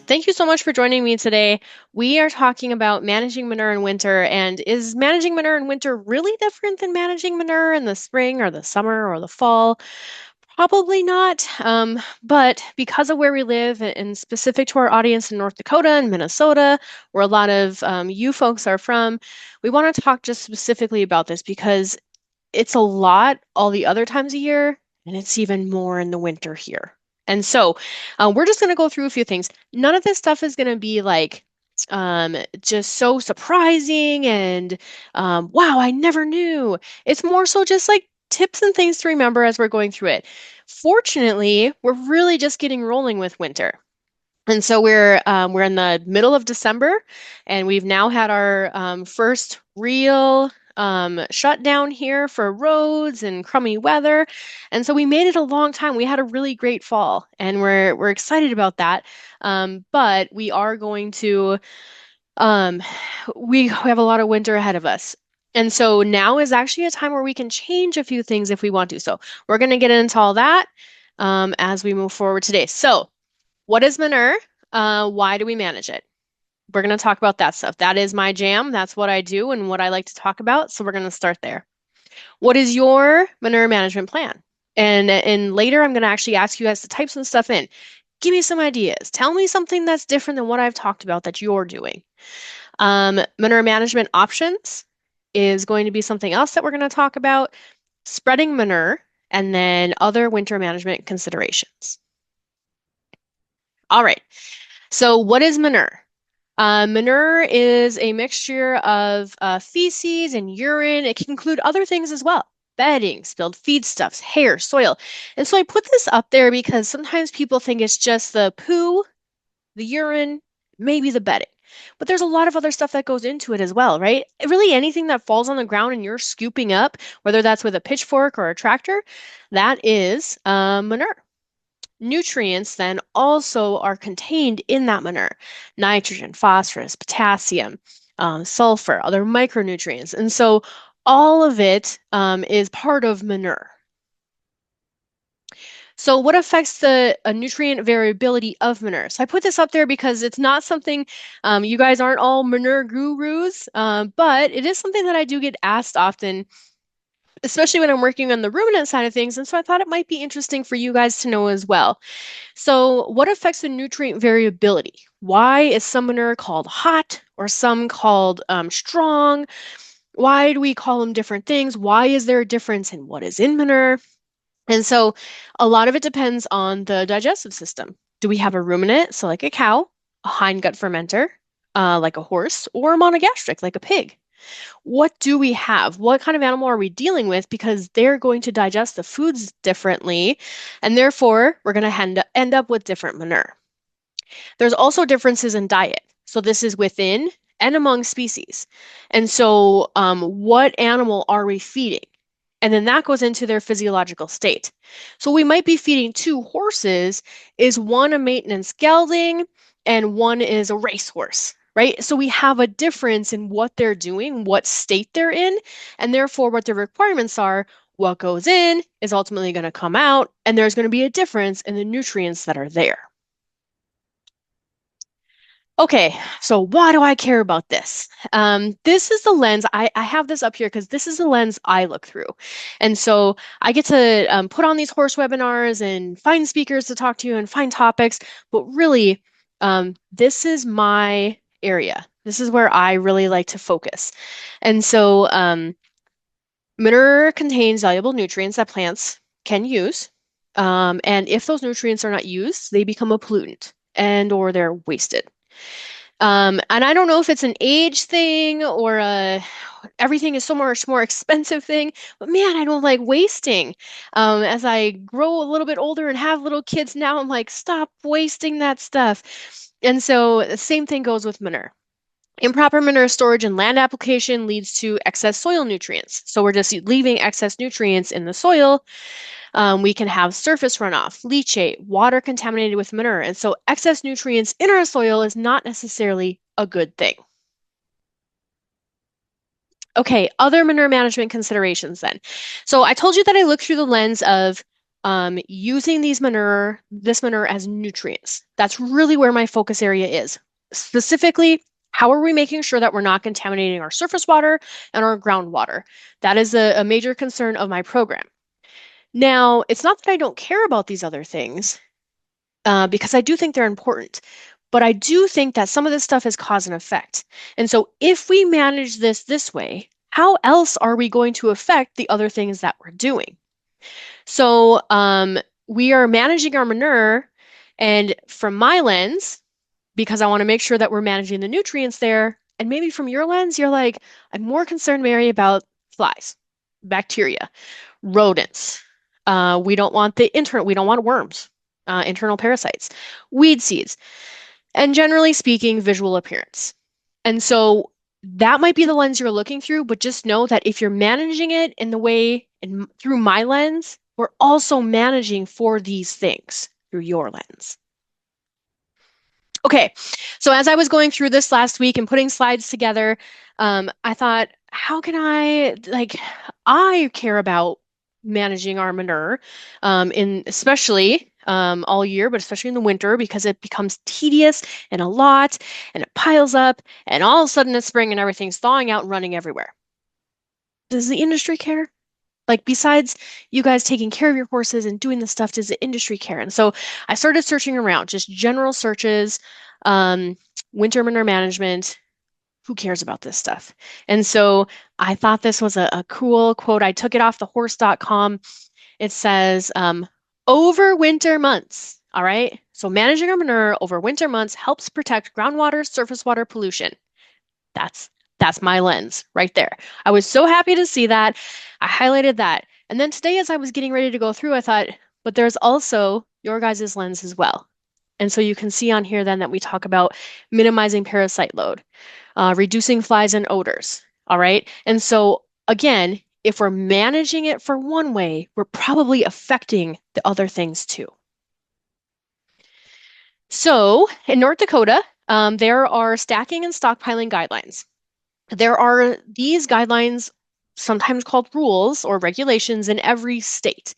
Thank you so much for joining me today. We are talking about managing manure in winter, and is managing manure in winter really different than managing manure in the spring or the summer or the fall? Probably not. But because of where we live and specific to our audience in North Dakota and Minnesota, where a lot of you folks are from, we want to talk just specifically about this because it's a lot all the other times a year, and it's even more in the winter here. And so we're just going to go through a few things. None of this stuff is going to be like just so surprising and wow, I never knew. It's more so just like tips and things to remember as we're going through it. Fortunately, we're really just getting rolling with winter. And so we're in the middle of December, and we've now had our first real shutdown here for roads and crummy weather. And so we made it a long time. We had a really great fall, and we're excited about that. But we are going to um, we have a lot of winter ahead of us. And so now is actually a time where we can change a few things if we want to. So we're going to get into all that as we move forward today. So what is manure? Why do we manage it? We're going to talk about that stuff. That is my jam. That's what I do and what I like to talk about. So we're going to start there. What is your manure management plan? And later, I'm going to actually ask you guys to type some stuff in. Give me some ideas. Tell me something that's different than what I've talked about that you're doing. Manure management options is going to be something else that we're going to talk about. Spreading manure, and then other winter management considerations. All right. So what is manure? Manure is a mixture of feces and urine. It can include other things as well. Bedding, spilled feedstuffs, hair, soil. And so I put this up there because sometimes people think it's just the poo, the urine, maybe the bedding. But there's a lot of other stuff that goes into it as well, right? Really anything that falls on the ground and you're scooping up, whether that's with a pitchfork or a tractor, that is manure. Nutrients then also are contained in that manure: nitrogen, phosphorus, potassium, sulfur, other micronutrients. And so all of it is part of manure. So what affects the nutrient variability of manure? So I put this up there because it's not something, you guys aren't all manure gurus, but it is something that I do get asked often, especially when I'm working on the ruminant side of things. And so I thought it might be interesting for you guys to know as well. So what affects the nutrient variability? Why is some manure called hot or some called strong? Why do we call them different things? Why is there a difference in what is in manure? And so a lot of it depends on the digestive system. Do we have a ruminant, so like a cow, a hindgut fermenter, like a horse, or a monogastric, like a pig? What do we have? What kind of animal are we dealing with? Because they're going to digest the foods differently, and therefore we're going to end up with different manure. There's also differences in diet. So this is within and among species. And so what animal are we feeding? And then that goes into their physiological state. So we might be feeding two horses. Is one a maintenance gelding and one is a racehorse, right? So we have a difference in what they're doing, what state they're in, and therefore what their requirements are. What goes in is ultimately going to come out, and there's going to be a difference in the nutrients that are there. Okay, so why do I care about this? This is the lens. I have this up here because this is the lens I look through. And so I get to put on these horse webinars and find speakers to talk to you and find topics. But really, this is my area. This is where I really like to focus. And so manure contains valuable nutrients that plants can use. And if those nutrients are not used, they become a pollutant and or they're wasted. And I don't know if it's an age thing or everything is so much more expensive thing, but man, I don't like wasting. As I grow a little bit older and have little kids now, I'm like, stop wasting that stuff. And so the same thing goes with manure. Improper manure storage and land application leads to excess soil nutrients. So we're just leaving excess nutrients in the soil. We can have surface runoff, leachate, water contaminated with manure. And so excess nutrients in our soil is not necessarily a good thing. Okay, other manure management considerations then. So I told you that I look through the lens of using this manure as nutrients. That's really where my focus area is. Specifically, how are we making sure that we're not contaminating our surface water and our groundwater? That is a major concern of my program. Now, it's not that I don't care about these other things, because I do think they're important, but I do think that some of this stuff is cause and effect. And so if we manage this way, how else are we going to affect the other things that we're doing? So we are managing our manure, and from my lens, because I want to make sure that we're managing the nutrients there, and maybe from your lens, you're like, I'm more concerned, Mary, about flies, bacteria, rodents. We don't want we don't want worms, internal parasites, weed seeds, and generally speaking, visual appearance. And so that might be the lens you're looking through, but just know that if you're managing it in the way and through my lens, we're also managing for these things through your lens. Okay, so as I was going through this last week and putting slides together, I thought, how can I care about managing our manure, in especially all year, but especially in the winter because it becomes tedious and a lot, and it piles up, and all of a sudden it's spring and everything's thawing out and running everywhere. Does the industry care? Like, besides you guys taking care of your horses and doing the stuff, does the industry care? And so I started searching around, just general searches, um, winter manure management. Who cares about this stuff? And so I thought this was a cool quote. I took it off the horse.com. It says, over winter months, all right? So managing our manure over winter months helps protect groundwater, surface water pollution. That's my lens right there. I was so happy to see that. I highlighted that. And then today, as I was getting ready to go through, I thought, but there's also your guys' lens as well. And so you can see on here then that we talk about minimizing parasite load, reducing flies and odors. All right. And so again, if we're managing it for one way, we're probably affecting the other things too. So in North Dakota, there are stacking and stockpiling guidelines. There are these guidelines, sometimes called rules or regulations, in every state.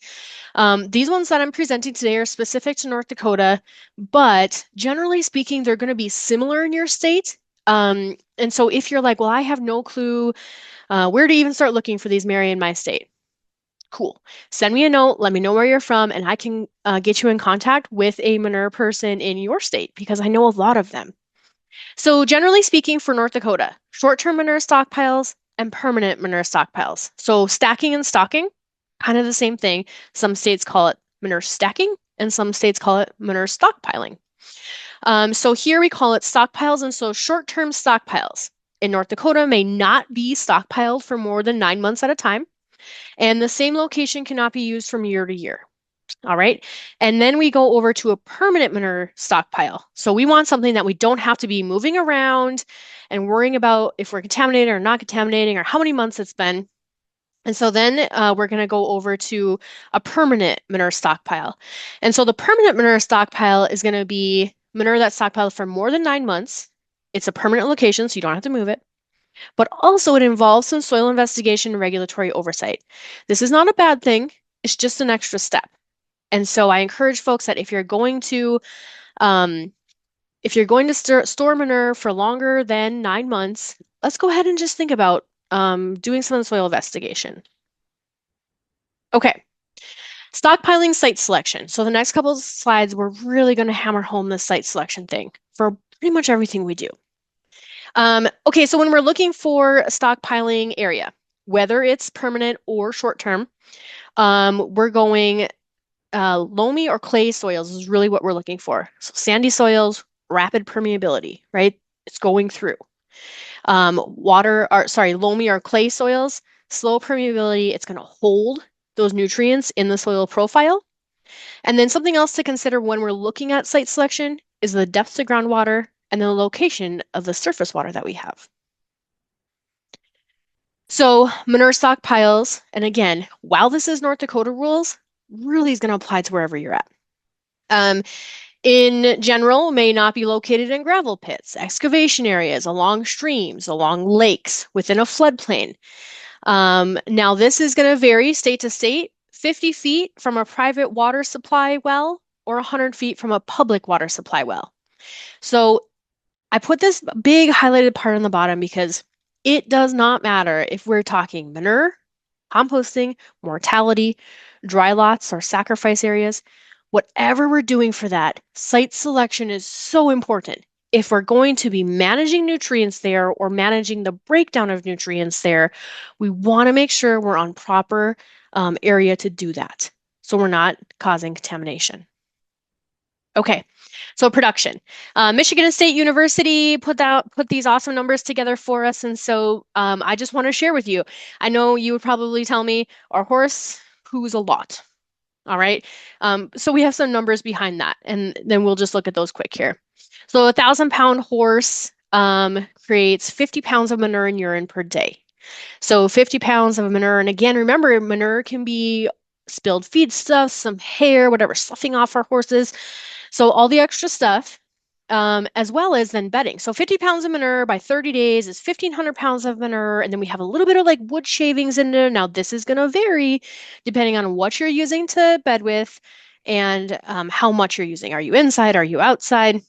These ones that I'm presenting today are specific to North Dakota, but generally speaking, they're going to be similar in your state. And so if you're like, well, I have no clue where to even start looking for these, Mary, in my state. Cool. Send me a note. Let me know where you're from, and I can get you in contact with a manure person in your state because I know a lot of them. So generally speaking, for North Dakota, short-term manure stockpiles and permanent manure stockpiles. So stacking and stocking, kind of the same thing. Some states call it manure stacking, and some states call it manure stockpiling. So here we call it stockpiles, and so short-term stockpiles in North Dakota may not be stockpiled for more than 9 months at a time, and the same location cannot be used from year to year. All right. And then we go over to a permanent manure stockpile. So we want something that we don't have to be moving around and worrying about if we're contaminating or not contaminating or how many months it's been. And so then we're going to go over to a permanent manure stockpile. And so the permanent manure stockpile is going to be manure that's stockpiled for more than 9 months. It's a permanent location, so you don't have to move it. But also it involves some soil investigation and regulatory oversight. This is not a bad thing. It's just an extra step. And so I encourage folks that if you're going to store manure for longer than 9 months, let's go ahead and just think about doing some soil investigation. Okay, stockpiling, site selection. So the next couple of slides, we're really going to hammer home this site selection thing for pretty much everything we do. Okay, so when we're looking for a stockpiling area, whether it's permanent or short-term, we're going loamy or clay soils is really what we're looking for. So sandy soils, rapid permeability, right? It's going through. Loamy or clay soils, slow permeability. It's going to hold those nutrients in the soil profile. And then something else to consider when we're looking at site selection is the depth to groundwater and the location of the surface water that we have. So manure stockpiles, and again, while this is North Dakota rules, really is going to apply to wherever you're at. In general, may not be located in gravel pits, excavation areas, along streams, along lakes, within a floodplain. Now, this is going to vary state to state. 50 feet from a private water supply well or 100 feet from a public water supply well. So I put this big highlighted part on the bottom because it does not matter if we're talking manure, composting, mortality, dry lots, or sacrifice areas. Whatever we're doing for that, site selection is so important. If we're going to be managing nutrients there or managing the breakdown of nutrients there, we want to make sure we're on proper area to do that so we're not causing contamination. Okay, so production. Michigan State University put these awesome numbers together for us, and so I just want to share with you. I know you would probably tell me our horse poos a lot. All right, so we have some numbers behind that, and then we'll just look at those quick here. So a 1,000-pound horse creates 50 pounds of manure and urine per day. So 50 pounds of manure, and again, remember, manure can be spilled feed stuff, some hair, whatever, sloughing off our horses. So all the extra stuff, as well as then bedding. So 50 pounds of manure by 30 days is 1,500 pounds of manure. And then we have a little bit of like wood shavings in there. Now, this is going to vary depending on what you're using to bed with and how much you're using. Are you inside? Are you outside?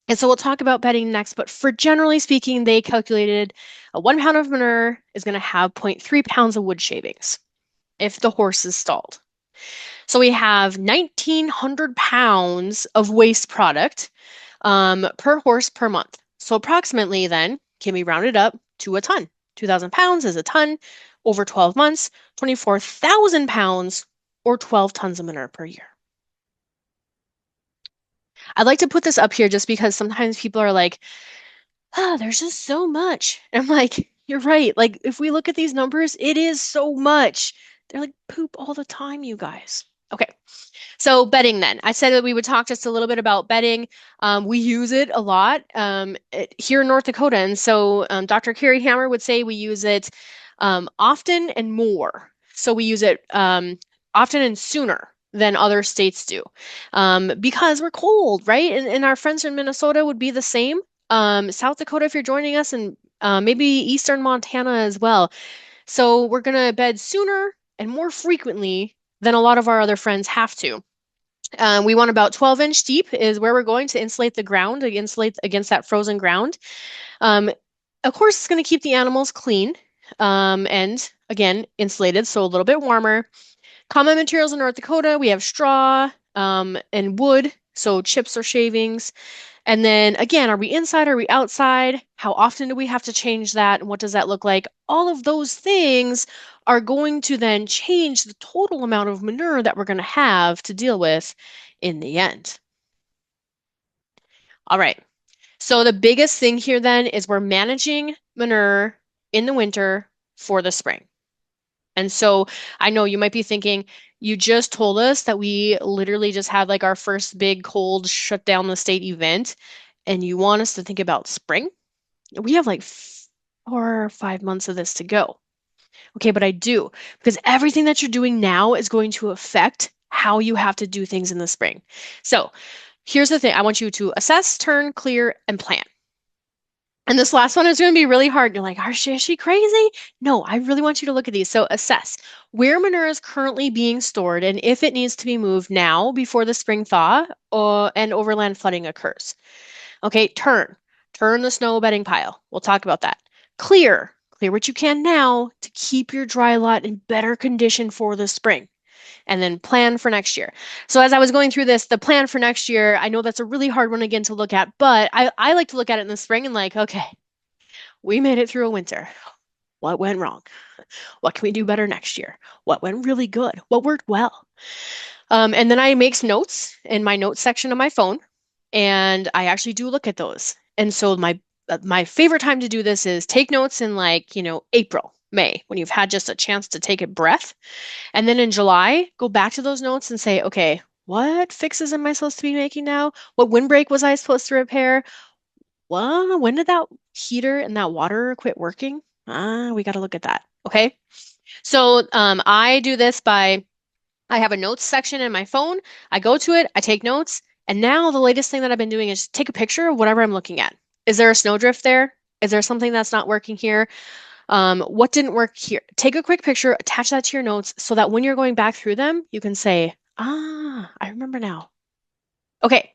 And so we'll talk about bedding next. But for generally speaking, they calculated a 1 pound of manure is going to have 0.3 pounds of wood shavings if the horse is stalled. So we have 1,900 pounds of waste product per horse per month. So approximately then, can we round it up to a ton? 2,000 pounds is a ton over 12 months, 24,000 pounds or 12 tons of manure per year. I'd like to put this up here just because sometimes people are like, there's just so much. And I'm like, you're right. Like, if we look at these numbers, it is so much. They're like poop all the time, you guys. Okay. So bedding then. I said that we would talk just a little bit about bedding. We use it a lot here in North Dakota. And so Dr. Carrie Hammer would say we use it often and more. So we use it often and sooner than other states do because we're cold, right? And our friends in Minnesota would be the same. South Dakota, if you're joining us, and maybe Eastern Montana as well. So we're going to bed sooner and more frequently than a lot of our other friends have to. We want about 12-inch deep is where we're going to insulate the ground, insulate against that frozen ground. Of course, it's going to keep the animals clean and, again, insulated, so a little bit warmer. Common materials in North Dakota, we have straw and wood, so chips or shavings. And then again, are we inside? Are we outside? How often do we have to change that? And what does that look like? All of those things are going to then change the total amount of manure that we're going to have to deal with in the end. All right. So the biggest thing here then is we're managing manure in the winter for the spring. And so I know you might be thinking, you just told us that we literally just had like our first big cold shut down the state event, and you want us to think about spring? We have like 4 or 5 months of this to go. Okay, but I do, because everything that you're doing now is going to affect how you have to do things in the spring. So here's the thing. I want you to assess, turn, clear, and plan. And this last one is going to be really hard. You're like, is she crazy? No, I really want you to look at these. So assess where manure is currently being stored and if it needs to be moved now before the spring thaw and overland flooding occurs. Okay, turn the snow bedding pile. We'll talk about that. Clear what you can now to keep your dry lot in better condition for the spring. And then plan for next year. So as I was going through this, the plan for next year, I know that's a really hard one again to look at, but I like to look at it in the spring and like, okay, we made it through a winter. What went wrong? What can we do better next year? What went really good? What worked well? And then I make some notes in my notes section of my phone, and I actually do look at those. And so my favorite time to do this is take notes in like, April, May, when you've had just a chance to take a breath. And then in July, go back to those notes and say, okay, what fixes am I supposed to be making now? What windbreak was I supposed to repair? Well, when did that heater and that water quit working? We got to look at that. Okay. So I do this I have a notes section in my phone. I go to it, I take notes. And now the latest thing that I've been doing is take a picture of whatever I'm looking at. Is there a snowdrift there? Is there something that's not working here? What didn't work here? Take a quick picture, attach that to your notes so that when you're going back through them, you can say, ah, I remember now. Okay.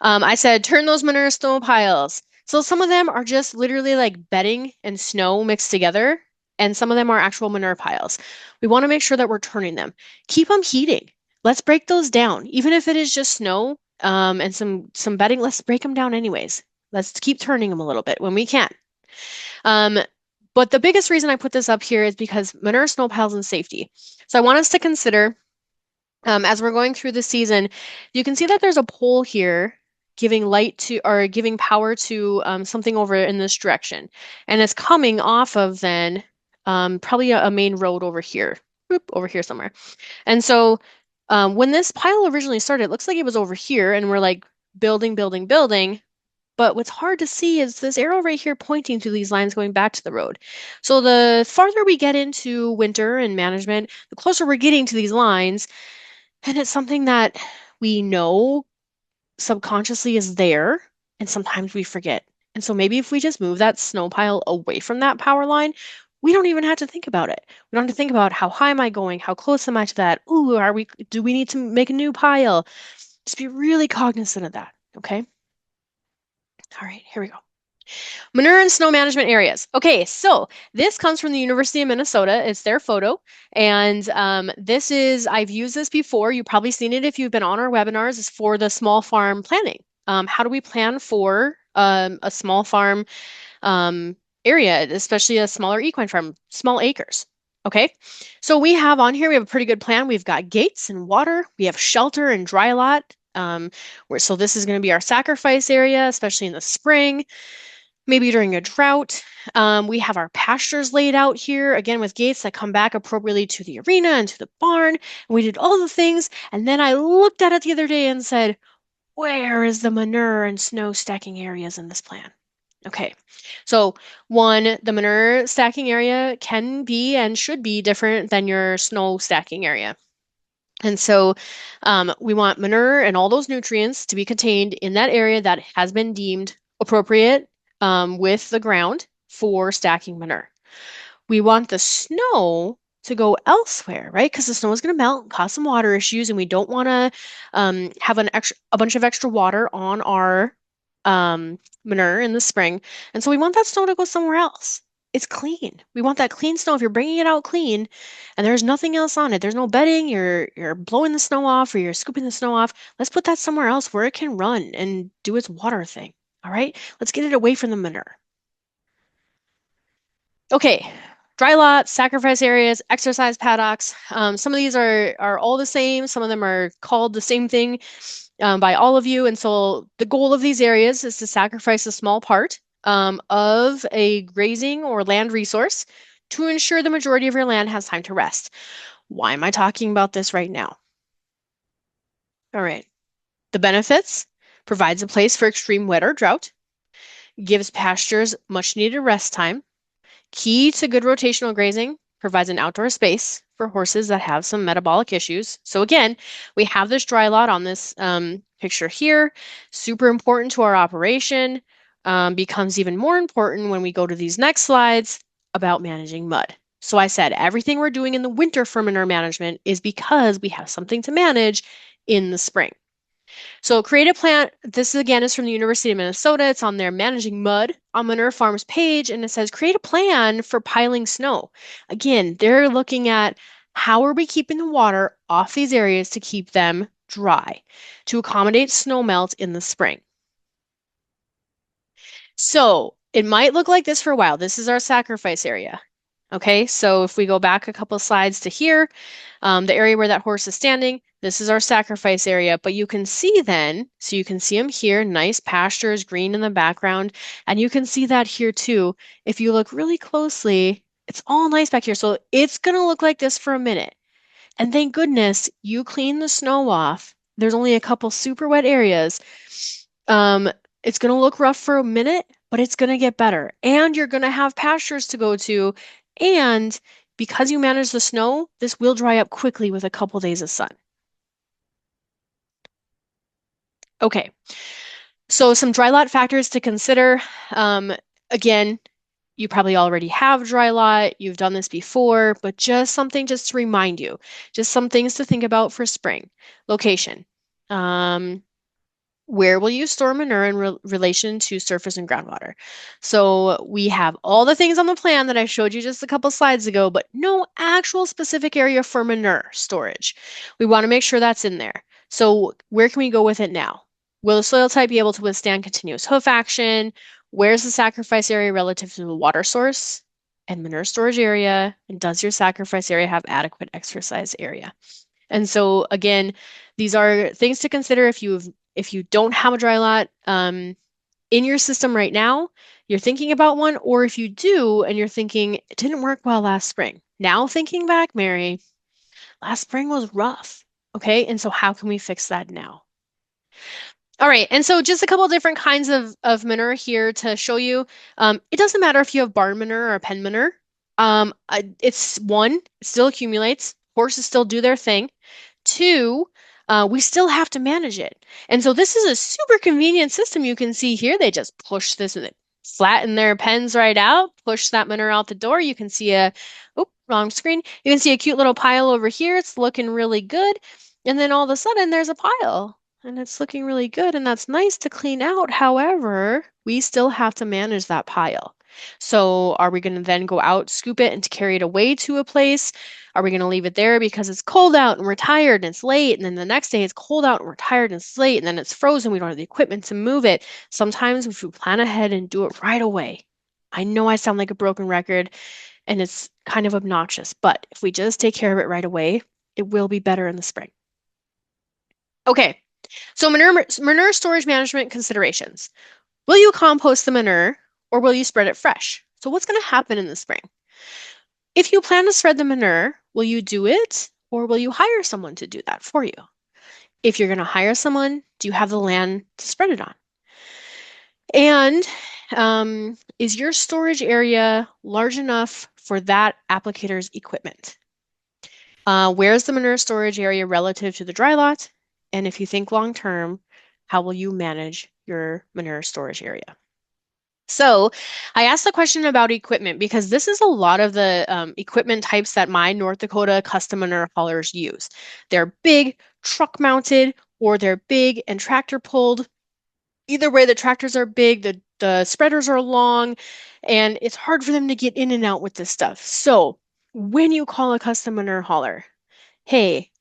I said turn those manure snow piles. So some of them are just literally like bedding and snow mixed together, and some of them are actual manure piles. We want to make sure that we're turning them. Keep them heating. Let's break those down. Even if it is just snow, and some bedding, let's break them down anyways. Let's keep turning them a little bit when we can. Um, but the biggest reason I put this up here is because manure snow piles and safety. So I want us to consider as we're going through the season, you can see that there's a pole here giving light to or giving power to something over in this direction. And it's coming off of then probably a main road over here, over here somewhere. And so when this pile originally started, it looks like it was over here and we're like building, building, building. But what's hard to see is this arrow right here pointing to these lines going back to the road. So the farther we get into winter and management, the closer we're getting to these lines. And it's something that we know subconsciously is there, and sometimes we forget. And so maybe if we just move that snow pile away from that power line, we don't even have to think about it. We don't have to think about how high am I going? How close am I to that? Ooh, do we need to make a new pile? Just be really cognizant of that. Okay. All right, here we go. Manure and snow management areas. Okay, so this comes from the University of Minnesota. It's their photo. And this is, I've used this before. You've probably seen it if you've been on our webinars, is for the small farm planning. How do we plan for a small farm area, especially a smaller equine farm, small acres? Okay, so we have on here, we have a pretty good plan. We've got gates and water, we have shelter and dry lot. So this is going to be our sacrifice area, especially in the spring. Maybe during a drought. We have our pastures laid out here, again with gates that come back appropriately to the arena and to the barn. And we did all the things. And then I looked at it the other day and said, where is the manure and snow stacking areas in this plan? Okay, so one, the manure stacking area can be and should be different than your snow stacking area. And so we want manure and all those nutrients to be contained in that area that has been deemed appropriate with the ground for stacking manure. We want the snow to go elsewhere, right? Because the snow is going to melt and cause some water issues, and we don't want to have a bunch of extra water on our manure in the spring. And so we want that snow to go somewhere else. It's clean. We want that clean snow. If you're bringing it out clean and there's nothing else on it, there's no bedding, you're blowing the snow off or you're scooping the snow off, let's put that somewhere else where it can run and do its water thing. All right? Let's get it away from the manure. Okay, dry lots, sacrifice areas, exercise paddocks. Some of these are all the same. Some of them are called the same thing by all of you. And so the goal of these areas is to sacrifice a small part of a grazing or land resource to ensure the majority of your land has time to rest. Why am I talking about this right now? All right. The benefits: provides a place for extreme wet or drought, gives pastures much needed rest time. Key to good rotational grazing: provides an outdoor space for horses that have some metabolic issues. So again, we have this dry lot on this picture here. Super important to our operation. Becomes even more important when we go to these next slides about managing mud. So I said everything we're doing in the winter for manure management is because we have something to manage in the spring. So create a plan. This again is from the University of Minnesota. It's on their Managing Mud on Manure Farms page, and it says create a plan for piling snow. Again, they're looking at how are we keeping the water off these areas to keep them dry, to accommodate snow melt in the spring. So it might look like this for a while. This is our sacrifice area. Okay, so if we go back a couple slides to here, the area where that horse is standing, this is our sacrifice area. But you can see then, so you can see them here, nice pastures, green in the background. And you can see that here too. If you look really closely, it's all nice back here. So it's going to look like this for a minute. And thank goodness you clean the snow off. There's only a couple super wet areas. It's going to look rough for a minute, but it's going to get better. And you're going to have pastures to go to. And because you manage the snow, this will dry up quickly with a couple days of sun. Okay, so some dry lot factors to consider. Again, You probably already have dry lot, you've done this before, but just something just to remind you, just some things to think about for spring. Location. Um, where will you store manure in relation to surface and groundwater? So we have all the things on the plan that I showed you just a couple slides ago, but no actual specific area for manure storage. We want to make sure that's in there. So where can we go with it now? Will the soil type be able to withstand continuous hoof action? Where's the sacrifice area relative to the water source and manure storage area? And does your sacrifice area have adequate exercise area? And so again, these are things to consider if you don't have a dry lot in your system right now, you're thinking about one, or if you do and you're thinking it didn't work well last spring. Now thinking back, Mary, last spring was rough. Okay, and so how can we fix that now? All right, and so just a couple different kinds of manure here to show you. It doesn't matter if you have barn manure or pen manure. It's one, it still accumulates. Horses still do their thing. Two, we still have to manage it. And so this is a super convenient system. You can see here, they just push this, flatten their pens right out, push that manure out the door. You can see oh, wrong screen. You can see a cute little pile over here. It's looking really good. And then all of a sudden there's a pile and it's looking really good. And that's nice to clean out. However, we still have to manage that pile. So are we going to then go out, scoop it, and to carry it away to a place? Are we going to leave it there because it's cold out and we're tired and it's late? And then the next day it's cold out and we're tired and it's late and then it's frozen. We don't have the equipment to move it. Sometimes if we plan ahead and do it right away, I know I sound like a broken record and it's kind of obnoxious, but if we just take care of it right away, it will be better in the spring. Okay, so manure storage management considerations. Will you compost the manure or will you spread it fresh? So what's going to happen in the spring? If you plan to spread the manure, will you do it or will you hire someone to do that for you? If you're going to hire someone, do you have the land to spread it on? And is your storage area large enough for that applicator's equipment? Where's the manure storage area relative to the dry lot? And if you think long term, how will you manage your manure storage area? So I asked the question about equipment because this is a lot of the equipment types that my North Dakota custom manure haulers use. They're big, truck mounted, or they're big and tractor pulled. Either way, the tractors are big, the spreaders are long, and it's hard for them to get in and out with this stuff. So when you call a custom manure hauler, hey,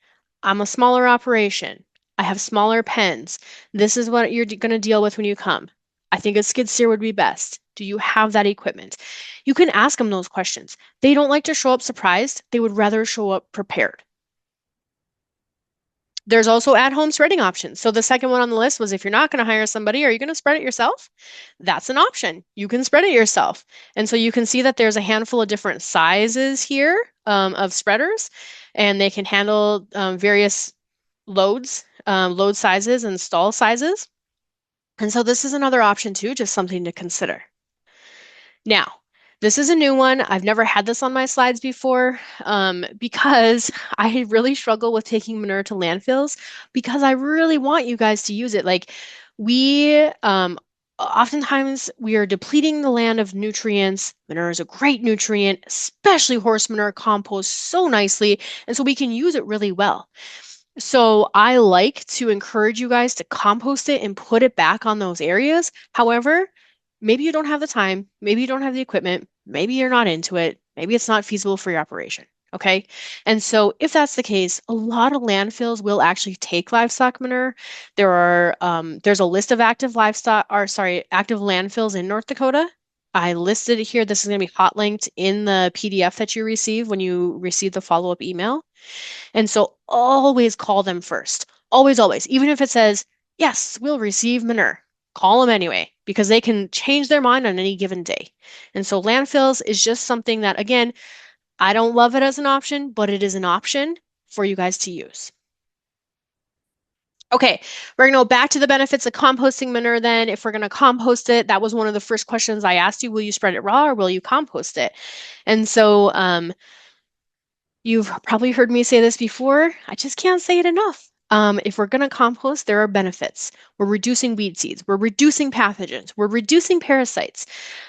I'm a smaller operation. I have smaller pens. This is what you're going to deal with when you come. I think a skid steer would be best. Do you have that equipment? You can ask them those questions. They don't like to show up surprised. They would rather show up prepared. There's also at-home spreading options. So the second one on the list was if you're not going to hire somebody, are you going to spread it yourself? That's an option. You can spread it yourself. And so you can see that there's a handful of different sizes here of spreaders, and they can handle various loads, load sizes and stall sizes. And so this is another option too, just something to consider. Now, this is a new one. I've never had this on my slides before because I really struggle with taking manure to landfills because I really want you guys to use it. Like we oftentimes we are depleting the land of nutrients. Manure is a great nutrient, especially horse manure composts so nicely, and so we can use it really well. So I like to encourage you guys to compost it and put it back on those areas. However, maybe you don't have the time, maybe you don't have the equipment, maybe you're not into it, maybe it's not feasible for your operation. Okay. And so if that's the case, a lot of landfills will actually take livestock manure. There's a list of active active landfills in North Dakota. I listed it here. This is going to be hot linked in the PDF that you receive when you receive the follow-up email. And so always call them first. Always, always. Even if it says, yes, we'll receive manure, call them anyway, because they can change their mind on any given day. And so landfills is just something that, again, I don't love it as an option, but it is an option for you guys to use. Okay, we're going to go back to the benefits of composting manure then. If we're going to compost it, that was one of the first questions I asked you. Will you spread it raw or will you compost it? And so you've probably heard me say this before. I just can't say it enough. If we're going to compost, there are benefits. We're reducing weed seeds. We're reducing pathogens. We're reducing parasites.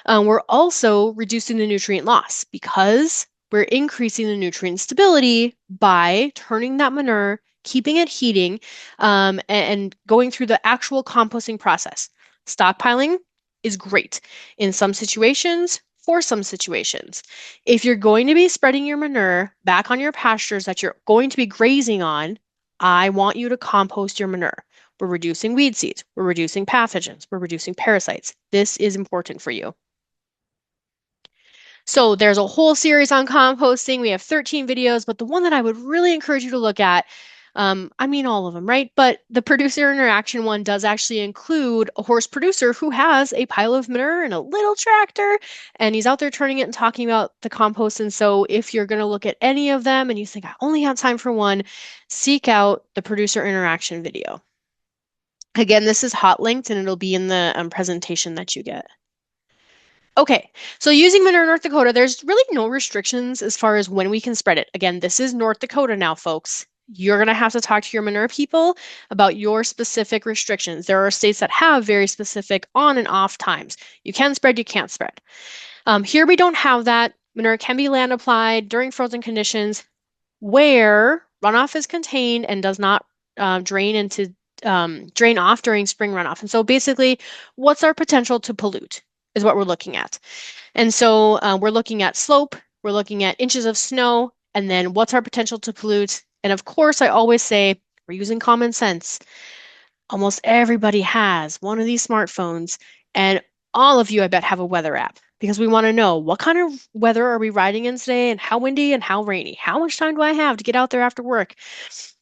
We're also reducing the nutrient loss because we're increasing the nutrient stability by turning that manure, keeping it heating, and going through the actual composting process. Stockpiling is great in some situations, for some situations. If you're going to be spreading your manure back on your pastures that you're going to be grazing on, I want you to compost your manure. We're reducing weed seeds. We're reducing pathogens. We're reducing parasites. This is important for you. So there's a whole series on composting. We have 13 videos, but the one that I would really encourage you to look at, I mean all of them, right? But the producer interaction one does actually include a horse producer who has a pile of manure and a little tractor, and he's out there turning it and talking about the compost. And so if you're going to look at any of them and you think, I only have time for one, seek out the producer interaction video. Again, this is hot linked and it'll be in the presentation that you get. Okay, so using Manure North Dakota, there's really no restrictions as far as when we can spread it. Again, this is North Dakota now, folks. You're going to have to talk to your manure people about your specific restrictions. There are states that have very specific on and off times. You can spread, you can't spread. Here we don't have that. Manure can be land applied during frozen conditions where runoff is contained and does not drain off during spring runoff. And so basically, what's our potential to pollute is what we're looking at. And so we're looking at slope, we're looking at inches of snow, and then what's our potential to pollute. And of course, I always say we're using common sense. Almost everybody has one of these smartphones, and all of you, I bet, have a weather app because we want to know what kind of weather are we riding in today and how windy and how rainy. How much time do I have to get out there after work?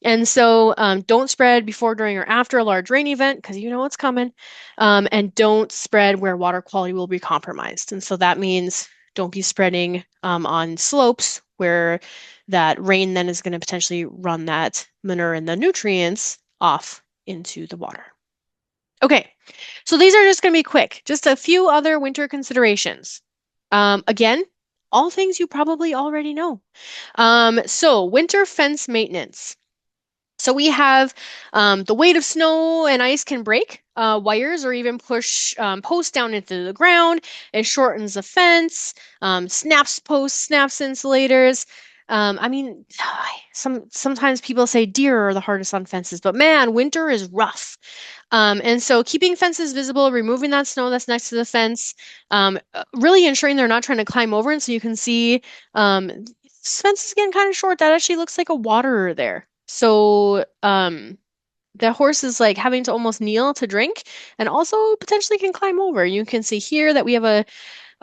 And so don't spread before, during, or after a large rain event because you know it's coming. And don't spread where water quality will be compromised. And so that means don't be spreading on slopes where that rain then is going to potentially run that manure and the nutrients off into the water. Okay, so these are just going to be quick. Just a few other winter considerations. Again, all things you probably already know. So winter fence maintenance. So we have the weight of snow and ice can break wires or even push posts down into the ground. It shortens the fence, snaps posts, snaps insulators. I mean, sometimes people say deer are the hardest on fences, but man, winter is rough. And so keeping fences visible, removing that snow that's next to the fence, really ensuring they're not trying to climb over. And so you can see this fence is getting kind of short. That actually looks like a waterer there. So the horse is like having to almost kneel to drink and also potentially can climb over. You can see here that we have a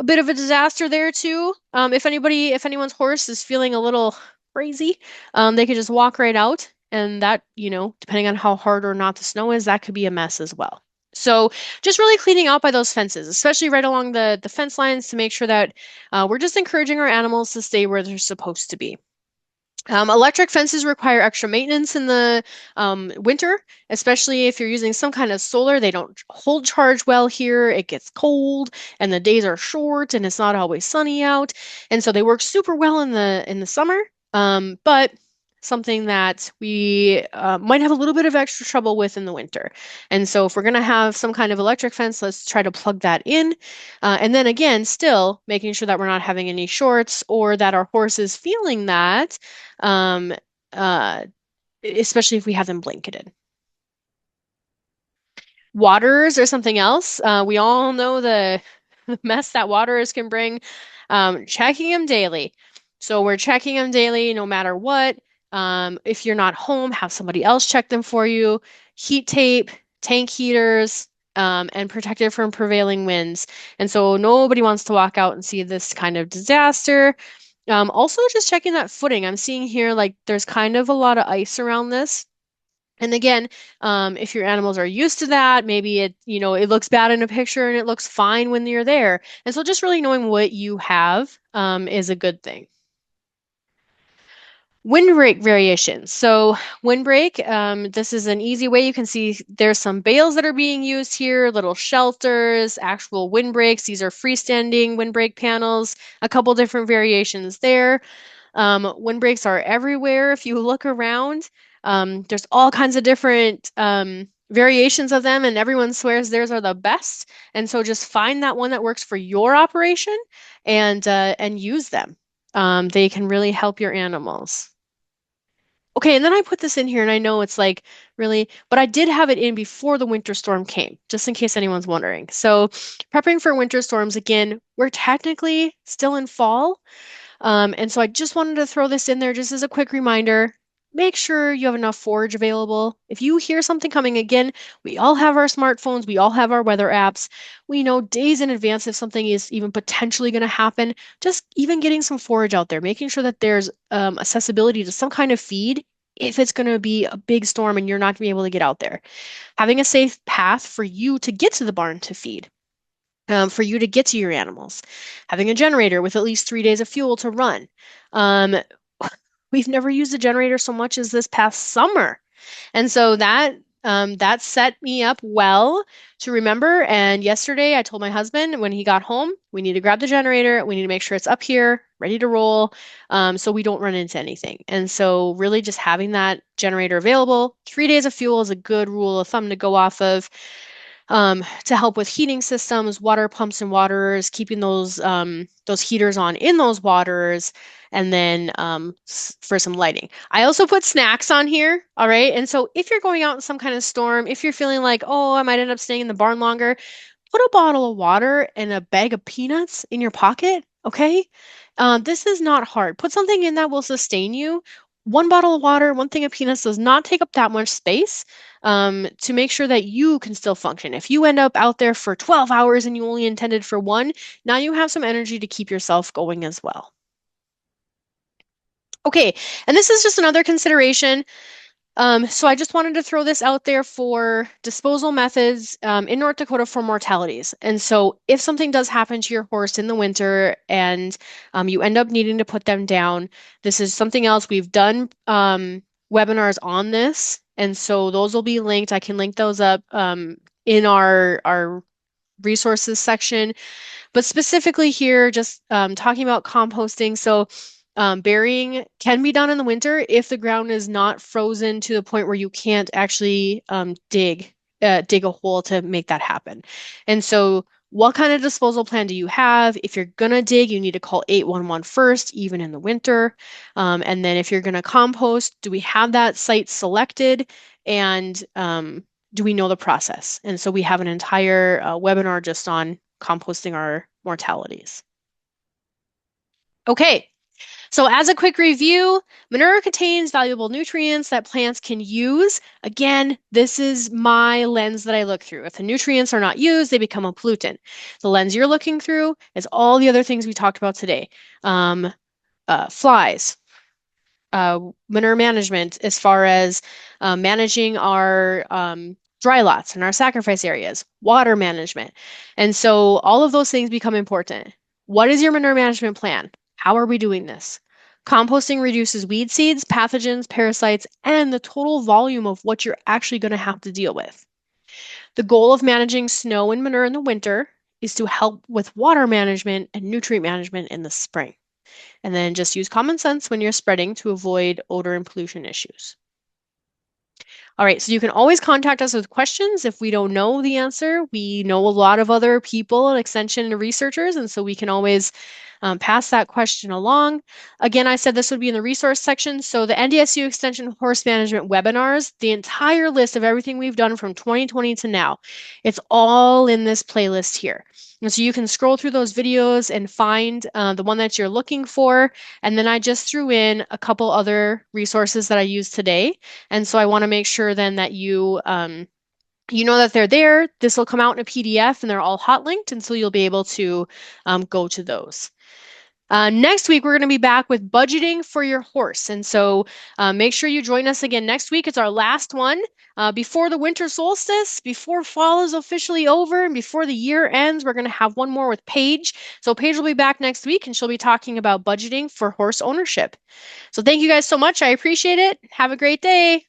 bit of a disaster there too. If anyone's horse is feeling a little crazy, they could just walk right out. And that, depending on how hard or not the snow is, that could be a mess as well. So just really cleaning out by those fences, especially right along the fence lines to make sure that we're just encouraging our animals to stay where they're supposed to be. Electric fences require extra maintenance in the winter, especially if you're using some kind of solar. They don't hold charge well here. It gets cold and the days are short and it's not always sunny out. And so they work super well in the summer, but something that we might have a little bit of extra trouble with in the winter. And so if we're going to have some kind of electric fence, let's try to plug that in. And then again, still making sure that we're not having any shorts or that our horse is feeling that, um, uh, especially if we have them blanketed. Waters or something else. We all know the mess that waters can bring. Checking them daily. So we're checking them daily no matter what. If you're not home, have somebody else check them for you. Heat tape, tank heaters, and protect it from prevailing winds. And so nobody wants to walk out and see this kind of disaster. Also, just checking that footing. I'm seeing here like there's kind of a lot of ice around this. And again, if your animals are used to that, maybe it looks bad in a picture and it looks fine when you're there. And so just really knowing what you have is a good thing. Windbreak variations. So windbreak, this is an easy way. You can see there's some bales that are being used here, little shelters, actual windbreaks. These are freestanding windbreak panels, a couple different variations there. Windbreaks are everywhere if you look around. There's all kinds of different variations of them, and everyone swears theirs are the best. And so just find that one that works for your operation and use them. They can really help your animals. Okay, and then I put this in here, and I know it's like really, but I did have it in before the winter storm came, just in case anyone's wondering. So, prepping for winter storms, again, we're technically still in fall. And so I just wanted to throw this in there just as a quick reminder. Make sure you have enough forage available. If you hear something coming again, we all have our smartphones, we all have our weather apps. We know days in advance if something is even potentially going to happen. Just even getting some forage out there, making sure that there's accessibility to some kind of feed if it's going to be a big storm and you're not going to be able to get out there. Having a safe path for you to get to the barn to feed, for you to get to your animals, having a generator with at least 3 days of fuel to run. Um, we've never used a generator so much as this past summer. And so that set me up well to remember. And yesterday I told my husband when he got home, we need to grab the generator. We need to make sure it's up here, ready to roll, so we don't run into anything. And so really just having that generator available, 3 days of fuel is a good rule of thumb to go off of, to help with heating systems, water pumps and waterers, keeping those heaters on in those waterers, and then for some lighting. I also put snacks on here, all right? And so if you're going out in some kind of storm, if you're feeling like, oh, I might end up staying in the barn longer, put a bottle of water and a bag of peanuts in your pocket, okay? This is not hard. Put something in that will sustain you. One bottle of water, one thing of peanuts does not take up that much space, to make sure that you can still function. If you end up out there for 12 hours and you only intended for one, now you have some energy to keep yourself going as well. Okay, and this is just another consideration. So I just wanted to throw this out there for disposal methods in North Dakota for mortalities. And so if something does happen to your horse in the winter and you end up needing to put them down, this is something else. We've done webinars on this. And so those will be linked. I can link those up in our resources section. But specifically here, just talking about composting. So burying can be done in the winter if the ground is not frozen to the point where you can't actually dig a hole to make that happen. And so what kind of disposal plan do you have? If you're gonna dig, you need to call 811 first, even in the winter. And then if you're gonna compost, do we have that site selected? And do we know the process? And so we have an entire webinar just on composting our mortalities. Okay, so as a quick review, manure contains valuable nutrients that plants can use. Again, this is my lens that I look through. If the nutrients are not used, they become a pollutant. The lens you're looking through is all the other things we talked about today. Flies, manure management as far as managing our dry lots and our sacrifice areas, water management. And so all of those things become important. What is your manure management plan? How are we doing this? Composting reduces weed seeds, pathogens, parasites, and the total volume of what you're actually going to have to deal with. The goal of managing snow and manure in the winter is to help with water management and nutrient management in the spring. And then just use common sense when you're spreading to avoid odor and pollution issues. All right, so you can always contact us with questions if we don't know the answer. We know a lot of other people and extension researchers, and so we can always pass that question along. Again, I said this would be in the resource section. So the NDSU Extension Horse Management webinars, the entire list of everything we've done from 2020 to now, it's all in this playlist here. And so you can scroll through those videos and find the one that you're looking for. And then I just threw in a couple other resources that I used today. And so I want to make sure then that you know that they're there. This will come out in a PDF and they're all hot linked. And so you'll be able to go to those. Next week, we're going to be back with budgeting for your horse. And so make sure you join us again next week. It's our last one before the winter solstice, before fall is officially over, and before the year ends. We're going to have one more with Paige. So Paige will be back next week, and she'll be talking about budgeting for horse ownership. So thank you guys so much. I appreciate it. Have a great day.